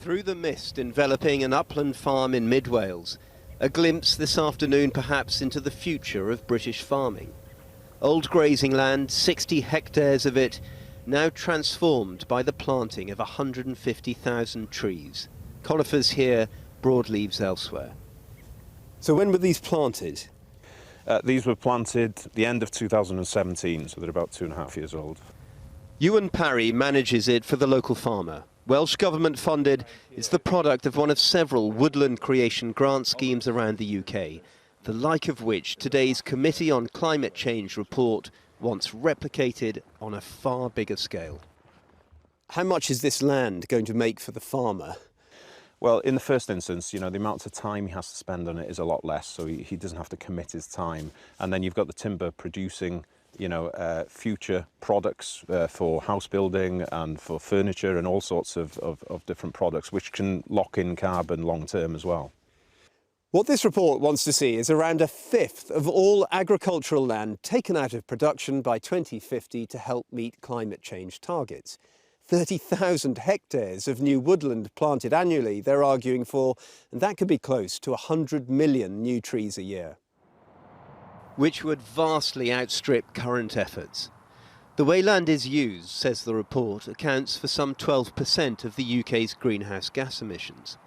Through the mist enveloping an upland farm in mid-Wales, a glimpse this afternoon perhaps into the future of British farming. Old grazing land, 60 hectares of it, now transformed by the planting of 150,000 trees. Conifers here, broadleaves elsewhere. So when were these planted? These were planted the end of 2017, so they're about 2.5 years old. Ewan Parry manages it for the local farmer. Welsh Government funded, it's the product of one of several woodland creation grant schemes around the UK, the like of which today's Committee on Climate Change report wants replicated on a far bigger scale. How much is this land going to make for the farmer? Well, in the first instance, the amount of time he has to spend on it is a lot less, so he doesn't have to commit his time. And then you've got the timber producing future products for house building and for furniture and all sorts of different products, which can lock in carbon long term as well. What this report wants to see is around a fifth of all agricultural land taken out of production by 2050 to help meet climate change targets. 30,000 hectares of new woodland planted annually, they're arguing for, and that could be close to 100 million new trees a year, which would vastly outstrip current efforts. The way land is used, says the report, accounts for some 12% of the UK's greenhouse gas emissions.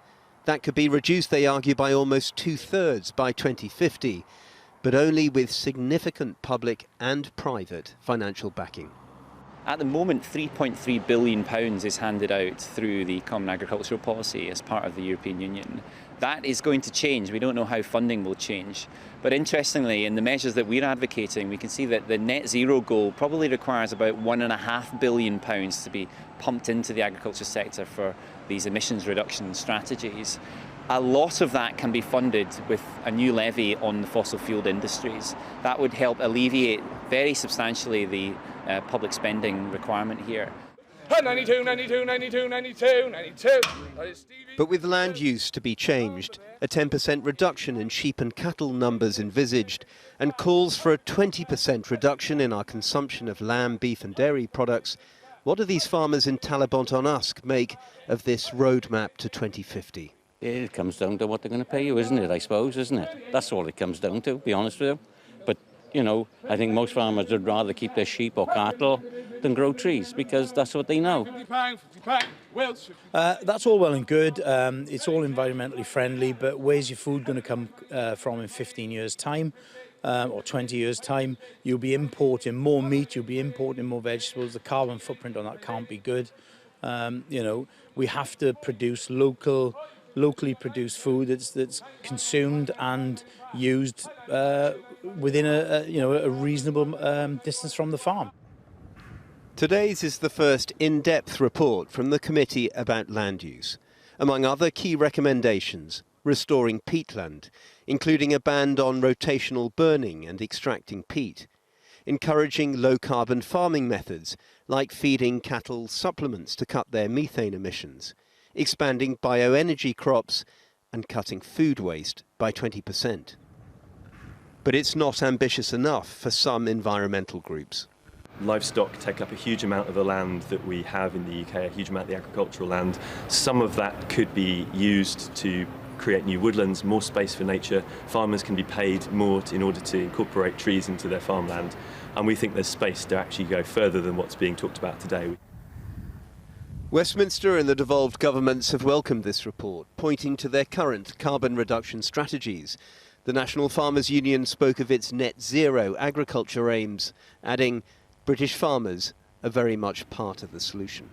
That could be reduced, they argue, by almost 2/3 by 2050, but only with significant public and private financial backing. At the moment, £3.3 billion is handed out through the Common Agricultural Policy as part of the European Union. That is going to change. We don't know how funding will change. But interestingly, in the measures that we're advocating, we can see that the net zero goal probably requires about £1.5 billion to be pumped into the agriculture sector for these emissions reduction strategies. A lot of that can be funded with a new levy on the fossil fueled industries. That would help alleviate very substantially the public spending requirement here. 92, 92, 92, 92, 92. But with land use to be changed, a 10% reduction in sheep and cattle numbers envisaged, and calls for a 20% reduction in our consumption of lamb, beef and dairy products, what do these farmers in Talabont-on-Usk make of this roadmap to 2050? It comes down to what they're going to pay you, isn't it, I suppose, isn't it? That's all it comes down to, to be honest with you. But, I think most farmers would rather keep their sheep or cattle than grow trees, because that's what they know. That's all well and good. It's all environmentally friendly, but where's your food going to come from in 15 years' time or 20 years' time? You'll be importing more meat, you'll be importing more vegetables. The carbon footprint on that can't be good. We have to produce locally produced food that's consumed and used within a reasonable distance from the farm. Today's is the first in-depth report from the Committee about land use. Among other key recommendations, restoring peatland, including a ban on rotational burning and extracting peat, encouraging low-carbon farming methods like feeding cattle supplements to cut their methane emissions, expanding bioenergy crops and cutting food waste by 20%. But it's not ambitious enough for some environmental groups. Livestock take up a huge amount of the land that we have in the UK, a huge amount of the agricultural land. Some of that could be used to create new woodlands, more space for nature. Farmers can be paid more in order to incorporate trees into their farmland. And we think there's space to actually go further than what's being talked about today. Westminster and the devolved governments have welcomed this report, pointing to their current carbon reduction strategies. The National Farmers Union spoke of its net zero agriculture aims, adding, British farmers are very much part of the solution.